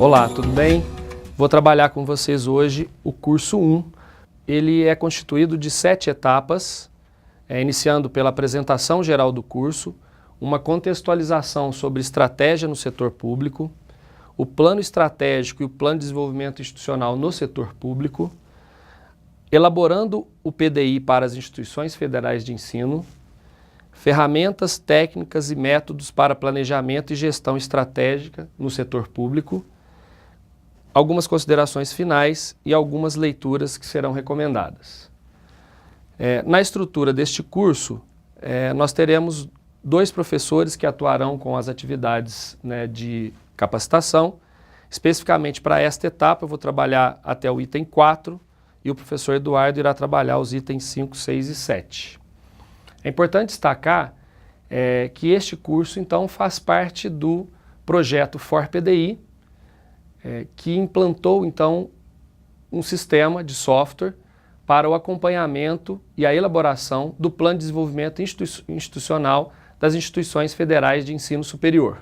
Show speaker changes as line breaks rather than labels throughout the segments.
Olá, tudo bem? Vou trabalhar com vocês hoje o curso 1. Ele é constituído de 7 etapas, iniciando pela apresentação geral do curso, uma contextualização sobre estratégia no setor público, o plano estratégico e o plano de desenvolvimento institucional no setor público, elaborando o PDI para as instituições federais de ensino, ferramentas, técnicas e métodos para planejamento e gestão estratégica no setor público, algumas considerações finais e algumas leituras que serão recomendadas. Na estrutura deste curso, nós teremos 2 professores que atuarão com as atividades de capacitação. Especificamente para esta etapa, eu vou trabalhar até o item 4 e o professor Eduardo irá trabalhar os itens 5, 6 e 7. É importante destacar que este curso, então, faz parte do projeto FOR-PDI, que implantou, então, um sistema de software para o acompanhamento e a elaboração do Plano de Desenvolvimento Institucional das Instituições Federais de Ensino Superior.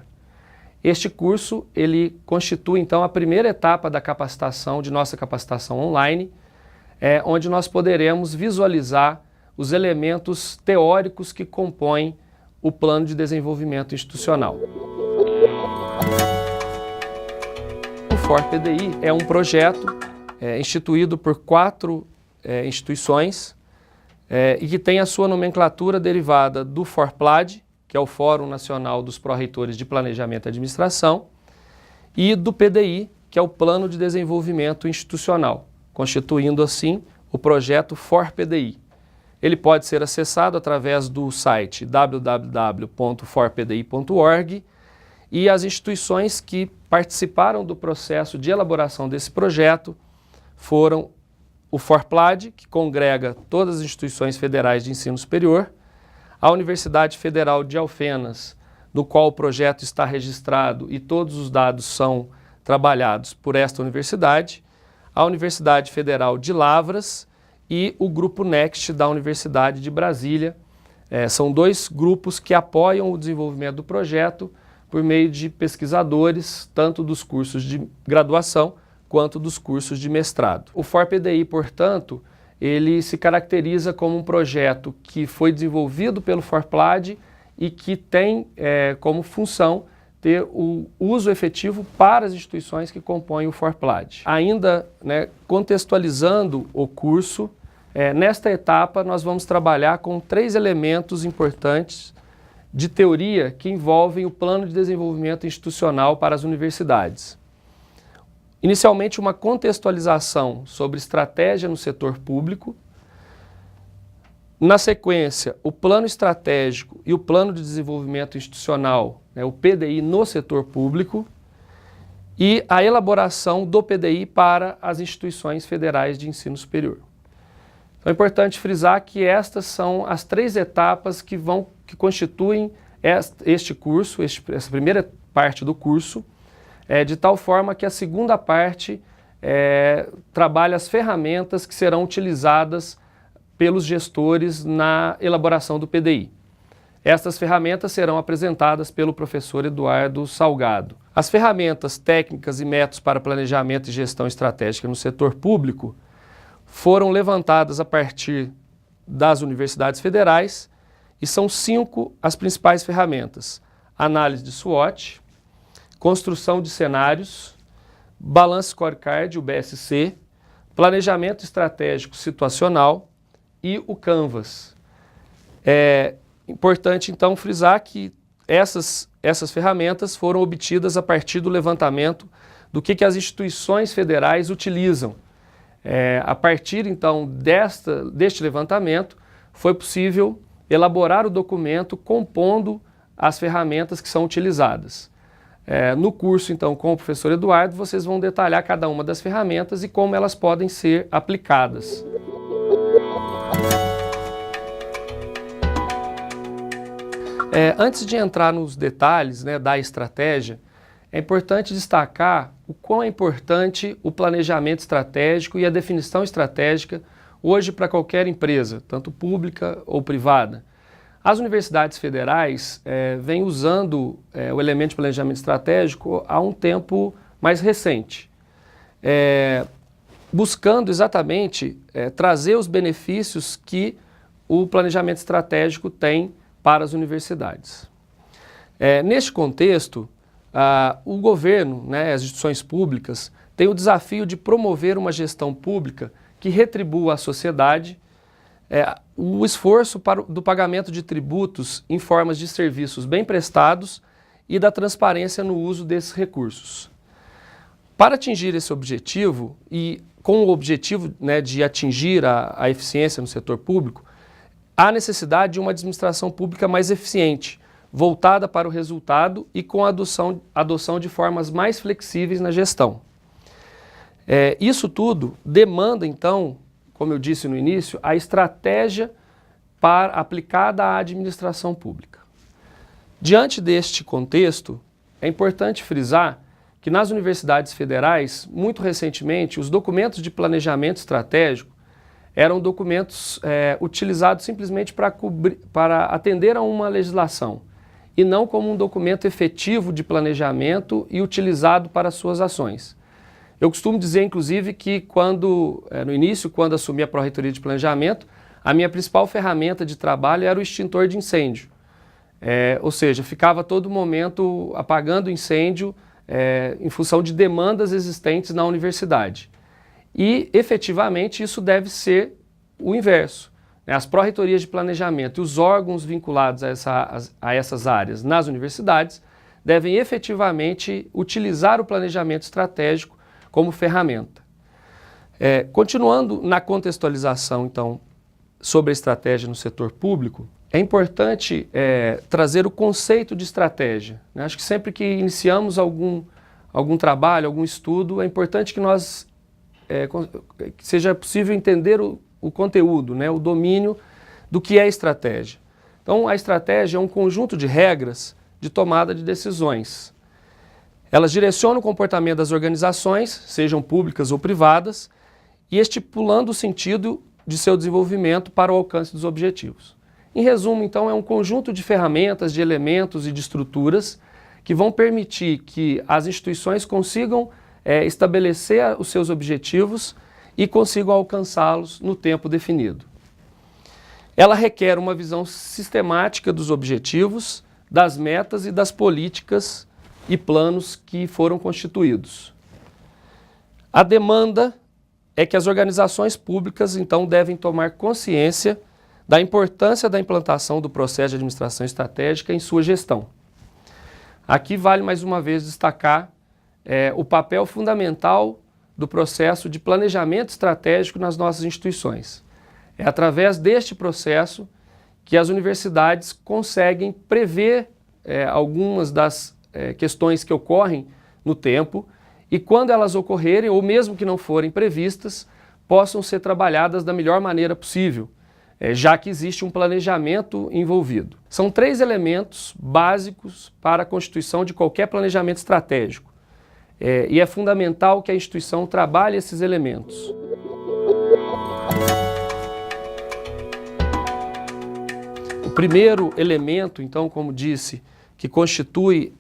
Este curso, ele constitui, então, a primeira etapa da capacitação, de nossa capacitação online, onde nós poderemos visualizar os elementos teóricos que compõem o Plano de Desenvolvimento Institucional. O FOR-PDI é um projeto instituído por 4 instituições e que tem a sua nomenclatura derivada do FORPLAD, que é o Fórum Nacional dos Pró-Reitores de Planejamento e Administração, e do PDI, que é o Plano de Desenvolvimento Institucional, constituindo assim o projeto FOR-PDI. Ele pode ser acessado através do site www.forpdi.org e as instituições que participaram do processo de elaboração desse projeto foram o FORPLAD, que congrega todas as instituições federais de ensino superior, a Universidade Federal de Alfenas, no qual o projeto está registrado e todos os dados são trabalhados por esta universidade, a Universidade Federal de Lavras e o Grupo Next da Universidade de Brasília. São 2 grupos que apoiam o desenvolvimento do projeto por meio de pesquisadores, tanto dos cursos de graduação quanto dos cursos de mestrado. O FOR-PDI, portanto, ele se caracteriza como um projeto que foi desenvolvido pelo FORPLAD e que tem como função ter o uso efetivo para as instituições que compõem o FORPLAD. Ainda contextualizando o curso, nesta etapa nós vamos trabalhar com 3 elementos importantes de teoria que envolvem o plano de desenvolvimento institucional para as universidades. Inicialmente, uma contextualização sobre estratégia no setor público. Na sequência, o plano estratégico e o plano de desenvolvimento institucional, o PDI no setor público, e a elaboração do PDI para as instituições federais de ensino superior. Então é importante frisar que estas são as 3 etapas que constituem este curso, essa primeira parte do curso, de tal forma que a segunda parte trabalha as ferramentas que serão utilizadas pelos gestores na elaboração do PDI. Estas ferramentas serão apresentadas pelo professor Eduardo Salgado. As ferramentas técnicas e métodos para planejamento e gestão estratégica no setor público foram levantadas a partir das universidades federais e são 5 as principais ferramentas: análise de SWOT, construção de cenários, Balance Scorecard, o BSC, planejamento estratégico situacional e o Canvas. É importante, então, frisar que essas ferramentas foram obtidas a partir do levantamento do que as instituições federais utilizam. A partir, então, deste levantamento, foi possível elaborar o documento compondo as ferramentas que são utilizadas. No curso, então, com o professor Eduardo, vocês vão detalhar cada uma das ferramentas e como elas podem ser aplicadas. Antes de entrar nos detalhes da estratégia, é importante destacar o quão é importante o planejamento estratégico e a definição estratégica hoje para qualquer empresa, tanto pública ou privada. As universidades federais vêm usando o elemento de planejamento estratégico há um tempo mais recente, buscando exatamente trazer os benefícios que o planejamento estratégico tem para as universidades. Neste contexto, o governo, né, as instituições públicas, têm o desafio de promover uma gestão pública que retribua à sociedade o esforço do pagamento de tributos em formas de serviços bem prestados e da transparência no uso desses recursos. Para atingir esse objetivo, e com o objetivo, né, de atingir a eficiência no setor público, há necessidade de uma administração pública mais eficiente, voltada para o resultado e com a adoção de formas mais flexíveis na gestão. Isso tudo demanda, então, como eu disse no início, a estratégia aplicada à administração pública. Diante deste contexto, é importante frisar que nas universidades federais, muito recentemente, os documentos de planejamento estratégico eram documentos utilizados simplesmente para atender a uma legislação, e não como um documento efetivo de planejamento e utilizado para suas ações. Eu costumo dizer, inclusive, que no início, quando assumi a Pró-Reitoria de Planejamento, a minha principal ferramenta de trabalho era o extintor de incêndio. Ou seja, ficava a todo momento apagando incêndio em função de demandas existentes na universidade. E, efetivamente, isso deve ser o inverso. As pró-reitorias de planejamento e os órgãos vinculados a essas áreas nas universidades devem efetivamente utilizar o planejamento estratégico como ferramenta. Continuando na contextualização, então, sobre a estratégia no setor público, é importante trazer o conceito de estratégia, né? Acho que sempre que iniciamos algum trabalho, algum estudo, é importante que que seja possível entender o conteúdo, né? O domínio do que é estratégia. Então, a estratégia é um conjunto de regras de tomada de decisões. Elas direcionam o comportamento das organizações, sejam públicas ou privadas, e estipulando o sentido de seu desenvolvimento para o alcance dos objetivos. Em resumo, então, é um conjunto de ferramentas, de elementos e de estruturas que vão permitir que as instituições consigam estabelecer os seus objetivos e consigam alcançá-los no tempo definido. Ela requer uma visão sistemática dos objetivos, das metas e das políticas e planos que foram constituídos. A demanda é que as organizações públicas, então, devem tomar consciência da importância da implantação do processo de administração estratégica em sua gestão. Aqui vale mais uma vez destacar o papel fundamental do processo de planejamento estratégico nas nossas instituições. É através deste processo que as universidades conseguem prever algumas das questões que ocorrem no tempo e, quando elas ocorrerem, ou mesmo que não forem previstas, possam ser trabalhadas da melhor maneira possível, já que existe um planejamento envolvido. São 3 elementos básicos para a constituição de qualquer planejamento estratégico, e é fundamental que a instituição trabalhe esses elementos. O primeiro elemento, então, como disse, que constitui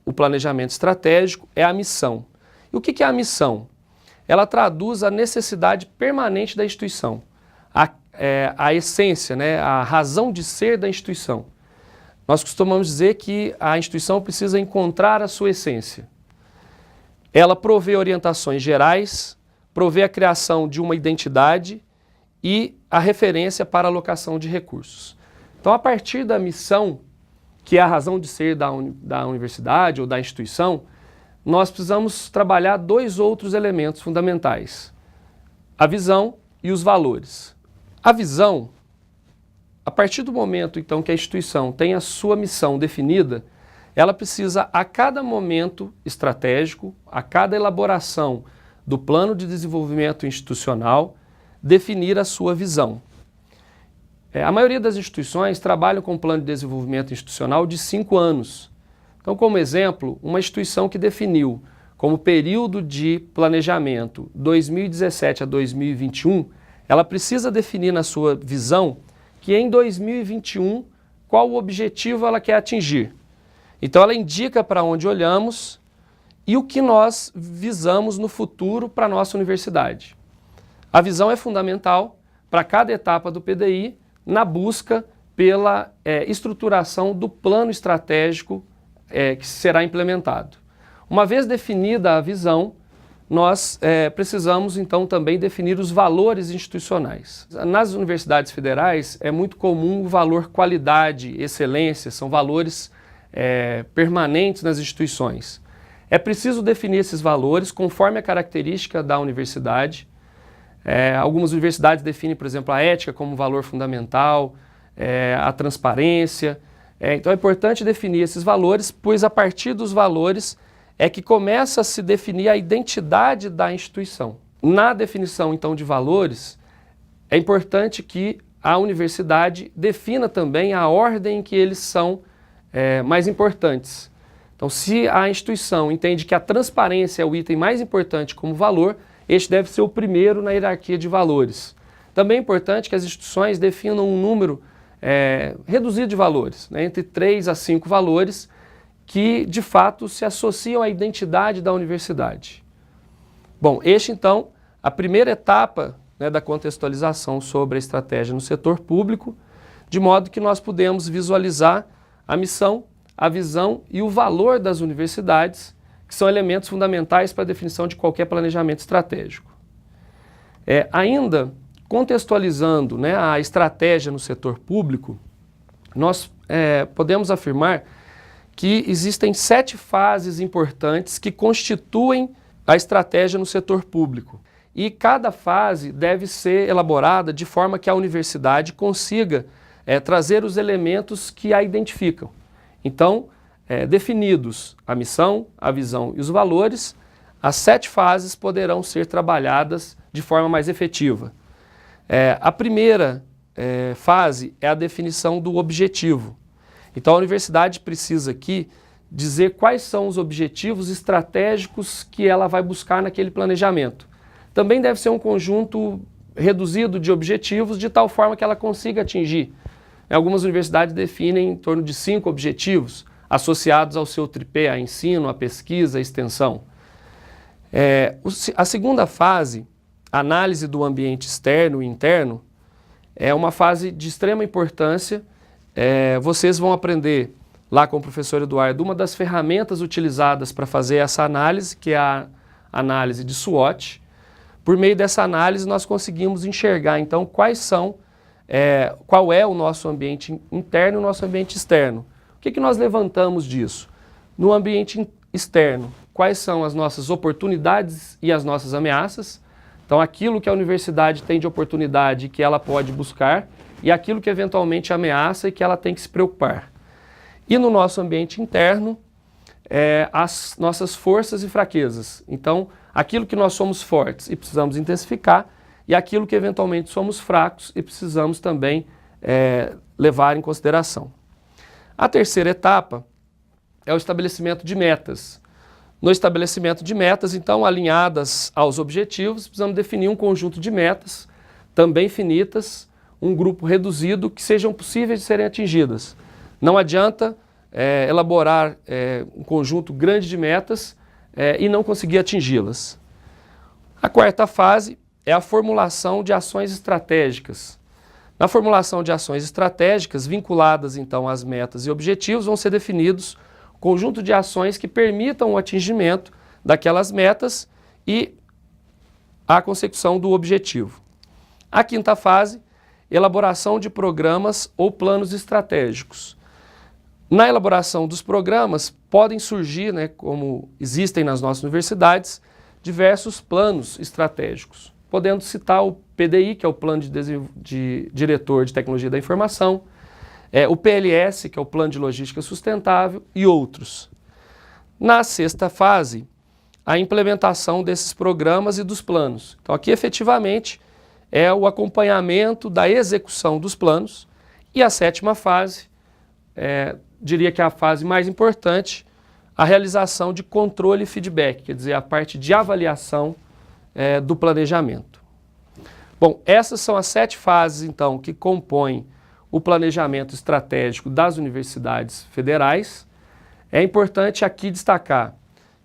o planejamento estratégico é a missão. E o que é a missão? Ela traduz a necessidade permanente da instituição, a essência, né, a razão de ser da instituição. Nós costumamos dizer que a instituição precisa encontrar a sua essência. Ela provê orientações gerais, provê a criação de uma identidade e a referência para a alocação de recursos. Então, a partir da missão, que é a razão de ser da universidade ou da instituição, nós precisamos trabalhar 2 outros elementos fundamentais: a visão e os valores. A visão, a partir do momento, então, que a instituição tem a sua missão definida, ela precisa, a cada momento estratégico, a cada elaboração do plano de desenvolvimento institucional, definir a sua visão. A maioria das instituições trabalham com um plano de desenvolvimento institucional de 5 anos. Então, como exemplo, uma instituição que definiu como período de planejamento 2017 a 2021, ela precisa definir na sua visão que em 2021 qual o objetivo ela quer atingir. Então, ela indica para onde olhamos e o que nós visamos no futuro para a nossa universidade. A visão é fundamental para cada etapa do PDI na busca pela estruturação do plano estratégico que será implementado. Uma vez definida a visão, nós precisamos então também definir os valores institucionais. Nas universidades federais é muito comum o valor qualidade, excelência, são valores permanentes nas instituições. É preciso definir esses valores conforme a característica da universidade. Algumas universidades definem, por exemplo, a ética como valor fundamental, a transparência. Então é importante definir esses valores, pois a partir dos valores é que começa a se definir a identidade da instituição. Na definição, então, de valores, é importante que a universidade defina também a ordem em que eles são mais importantes. Então, se a instituição entende que a transparência é o item mais importante como valor, este deve ser o primeiro na hierarquia de valores. Também é importante que as instituições definam um número reduzido de valores, né, entre 3 a 5 valores, que de fato se associam à identidade da universidade. Bom, então, a primeira etapa, né, da contextualização sobre a estratégia no setor público, de modo que nós podemos visualizar a missão, a visão e o valor das universidades, que são elementos fundamentais para a definição de qualquer planejamento estratégico. Ainda contextualizando, né, a estratégia no setor público, nós podemos afirmar que existem 7 fases importantes que constituem a estratégia no setor público. E cada fase deve ser elaborada de forma que a universidade consiga trazer os elementos que a identificam. Então, definidos a missão, a visão e os valores, as 7 fases poderão ser trabalhadas de forma mais efetiva. A primeira fase é a definição do objetivo. Então a universidade precisa aqui dizer quais são os objetivos estratégicos que ela vai buscar naquele planejamento. Também deve ser um conjunto reduzido de objetivos de tal forma que ela consiga atingir. Algumas universidades definem em torno de 5 objetivos associados ao seu tripé, a ensino, a pesquisa, a extensão. A segunda fase, análise do ambiente externo e interno, é uma fase de extrema importância. Vocês vão aprender lá com o professor Eduardo uma das ferramentas utilizadas para fazer essa análise, que é a análise de SWOT. Por meio dessa análise nós conseguimos enxergar então qual é o nosso ambiente interno e o nosso ambiente externo. O que nós levantamos disso? No ambiente externo, quais são as nossas oportunidades e as nossas ameaças? Então aquilo que a universidade tem de oportunidade que ela pode buscar, e aquilo que eventualmente ameaça e que ela tem que se preocupar. E no nosso ambiente interno, as nossas forças e fraquezas. Então, aquilo que nós somos fortes e precisamos intensificar, e aquilo que eventualmente somos fracos e precisamos também levar em consideração. A terceira etapa é o estabelecimento de metas. No estabelecimento de metas, então, alinhadas aos objetivos, precisamos definir um conjunto de metas, também finitas, um grupo reduzido que sejam possíveis de serem atingidas. Não adianta elaborar um conjunto grande de metas e não conseguir atingi-las. A quarta fase é a formulação de ações estratégicas. Na formulação de ações estratégicas, vinculadas então às metas e objetivos, vão ser definidos conjunto de ações que permitam o atingimento daquelas metas e a consecução do objetivo. A quinta fase, elaboração de programas ou planos estratégicos. Na elaboração dos programas, podem surgir, né, como existem nas nossas universidades, diversos planos estratégicos, podendo citar o PDI, que é o Plano de Diretor de Tecnologia da Informação, o PLS, que é o Plano de Logística Sustentável, e outros. Na sexta fase, a implementação desses programas e dos planos. Então aqui efetivamente é o acompanhamento da execução dos planos. E a sétima fase, diria que é a fase mais importante, a realização de controle e feedback, quer dizer, a parte de avaliação do planejamento. Bom, essas são as 7 fases, então, que compõem o planejamento estratégico das universidades federais. É importante aqui destacar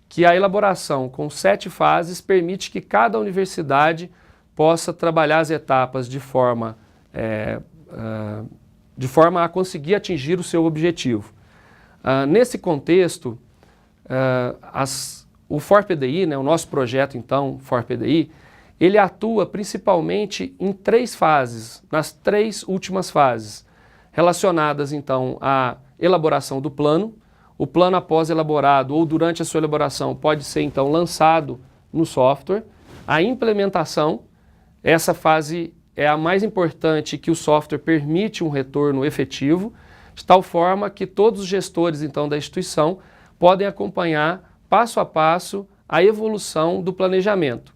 que a elaboração com 7 fases permite que cada universidade possa trabalhar as etapas de forma a conseguir atingir o seu objetivo. Nesse contexto, o FOR-PDI, né, o nosso projeto então, FOR-PDI, ele atua principalmente em 3 fases, nas 3 últimas fases, relacionadas então à elaboração do plano. O plano após elaborado ou durante a sua elaboração pode ser então lançado no software. A implementação, essa fase é a mais importante, que o software permite um retorno efetivo, de tal forma que todos os gestores então da instituição podem acompanhar passo a passo a evolução do planejamento.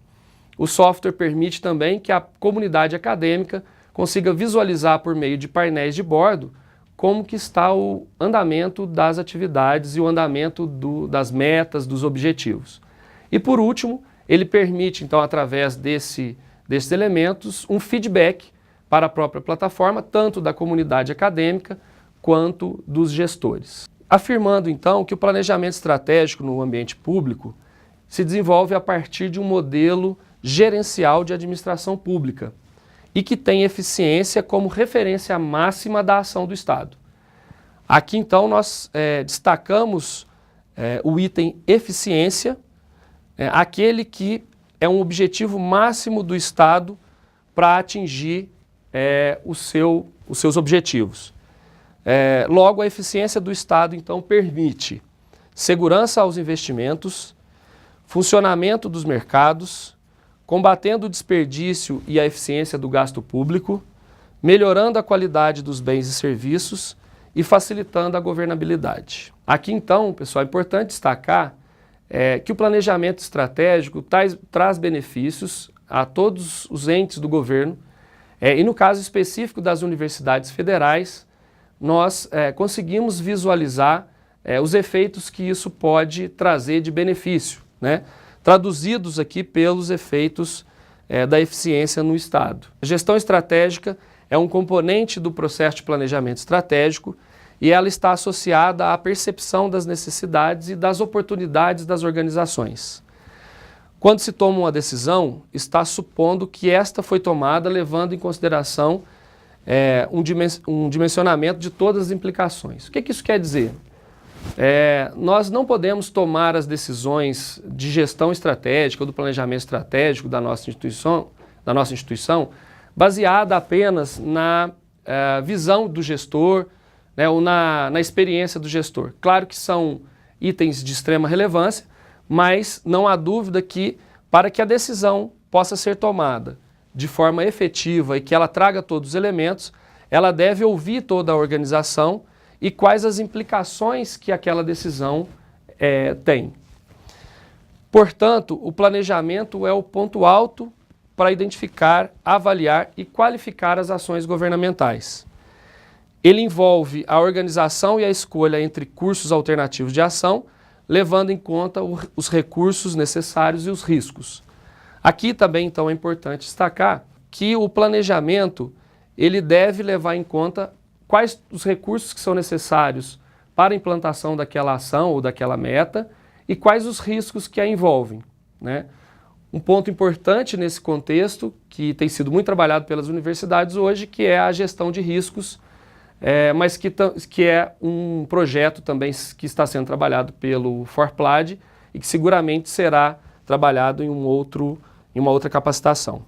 O software permite também que a comunidade acadêmica consiga visualizar por meio de painéis de bordo como que está o andamento das atividades e o andamento das metas, dos objetivos. E por último, ele permite então, através desses elementos, um feedback para a própria plataforma, tanto da comunidade acadêmica quanto dos gestores. Afirmando então que o planejamento estratégico no ambiente público se desenvolve a partir de um modelo gerencial de administração pública e que tem eficiência como referência máxima da ação do Estado. Aqui então nós destacamos o item eficiência, aquele que é um objetivo máximo do Estado para atingir os seus objetivos. Logo, a eficiência do Estado então permite segurança aos investimentos, funcionamento dos mercados, combatendo o desperdício e a eficiência do gasto público, melhorando a qualidade dos bens e serviços e facilitando a governabilidade. Aqui então, pessoal, é importante destacar que o planejamento estratégico traz benefícios a todos os entes do governo e no caso específico das universidades federais, nós conseguimos visualizar os efeitos que isso pode trazer de benefício, né? Traduzidos aqui pelos efeitos da eficiência no Estado. A gestão estratégica é um componente do processo de planejamento estratégico e ela está associada à percepção das necessidades e das oportunidades das organizações. Quando se toma uma decisão, está supondo que esta foi tomada levando em consideração um dimensionamento de todas as implicações. O que isso quer dizer? Nós não podemos tomar as decisões de gestão estratégica ou do planejamento estratégico da nossa instituição baseada apenas na visão do gestor, né, ou na experiência do gestor. Claro que são itens de extrema relevância, mas não há dúvida que para que a decisão possa ser tomada de forma efetiva e que ela traga todos os elementos, ela deve ouvir toda a organização e quais as implicações que aquela decisão tem. Portanto, o planejamento é o ponto alto para identificar, avaliar e qualificar as ações governamentais. Ele envolve a organização e a escolha entre cursos alternativos de ação, levando em conta os recursos necessários e os riscos. Aqui também, então, é importante destacar que o planejamento ele deve levar em conta quais os recursos que são necessários para a implantação daquela ação ou daquela meta e quais os riscos que a envolvem, né? Um ponto importante nesse contexto, que tem sido muito trabalhado pelas universidades hoje, que é a gestão de riscos, mas que é um projeto também que está sendo trabalhado pelo FOR-PLAD e que seguramente será trabalhado em uma outra capacitação.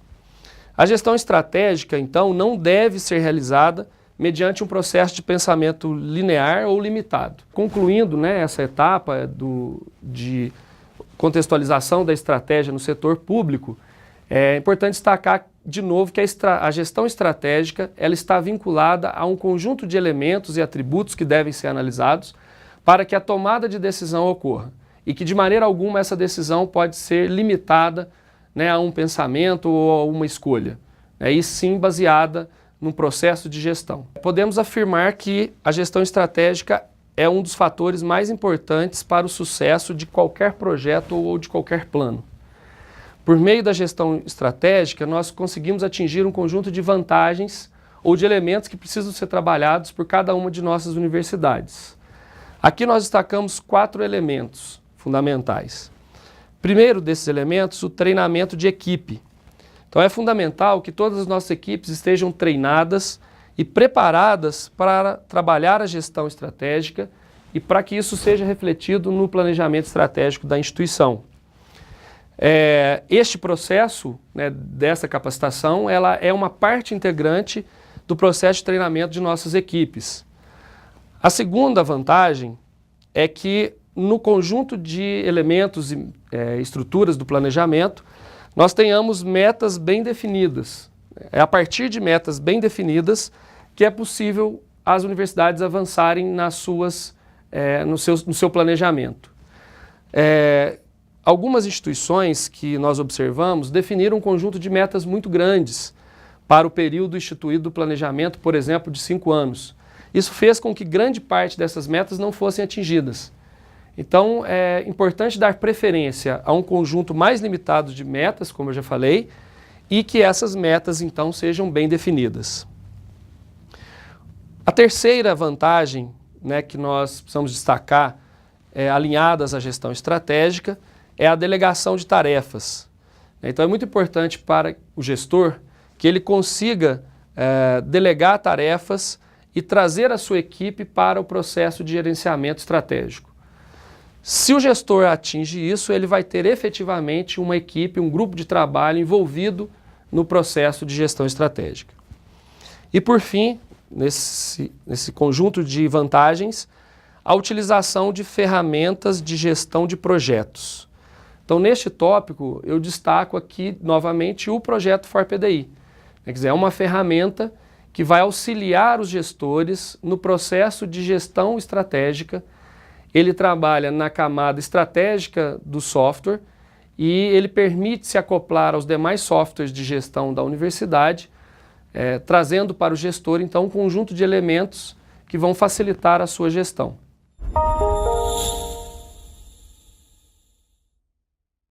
A gestão estratégica, então, não deve ser realizada mediante um processo de pensamento linear ou limitado. Concluindo, né, essa etapa de contextualização da estratégia no setor público, é importante destacar de novo que a gestão estratégica ela está vinculada a um conjunto de elementos e atributos que devem ser analisados para que a tomada de decisão ocorra e que de maneira alguma essa decisão pode ser limitada, né, a um pensamento ou a uma escolha, e sim baseada num processo de gestão. Podemos afirmar que a gestão estratégica é um dos fatores mais importantes para o sucesso de qualquer projeto ou de qualquer plano. Por meio da gestão estratégica, nós conseguimos atingir um conjunto de vantagens ou de elementos que precisam ser trabalhados por cada uma de nossas universidades. Aqui nós destacamos 4 elementos fundamentais. Primeiro desses elementos, o treinamento de equipe. Então é fundamental que todas as nossas equipes estejam treinadas e preparadas para trabalhar a gestão estratégica e para que isso seja refletido no planejamento estratégico da instituição. Este processo, né, dessa capacitação, ela é uma parte integrante do processo de treinamento de nossas equipes. A segunda vantagem é que no conjunto de elementos e estruturas do planejamento, nós tenhamos metas bem definidas. É a partir de metas bem definidas que é possível as universidades avançarem no seu planejamento. Algumas instituições que nós observamos definiram um conjunto de metas muito grandes para o período instituído do planejamento, por exemplo, de 5 anos. Isso fez com que grande parte dessas metas não fossem atingidas. Então, é importante dar preferência a um conjunto mais limitado de metas, como eu já falei, e que essas metas, então, sejam bem definidas. A terceira vantagem, né, que nós precisamos destacar, alinhadas à gestão estratégica, é a delegação de tarefas. Então, é muito importante para o gestor que ele consiga delegar tarefas e trazer a sua equipe para o processo de gerenciamento estratégico. Se o gestor atinge isso, ele vai ter efetivamente uma equipe, um grupo de trabalho envolvido no processo de gestão estratégica. E por fim, nesse conjunto de vantagens, a utilização de ferramentas de gestão de projetos. Então, neste tópico, eu destaco aqui novamente o projeto ForPDI. Quer dizer, é uma ferramenta que vai auxiliar os gestores no processo de gestão estratégica. Ele trabalha na camada estratégica do software e ele permite se acoplar aos demais softwares de gestão da universidade, trazendo para o gestor, então, um conjunto de elementos que vão facilitar a sua gestão.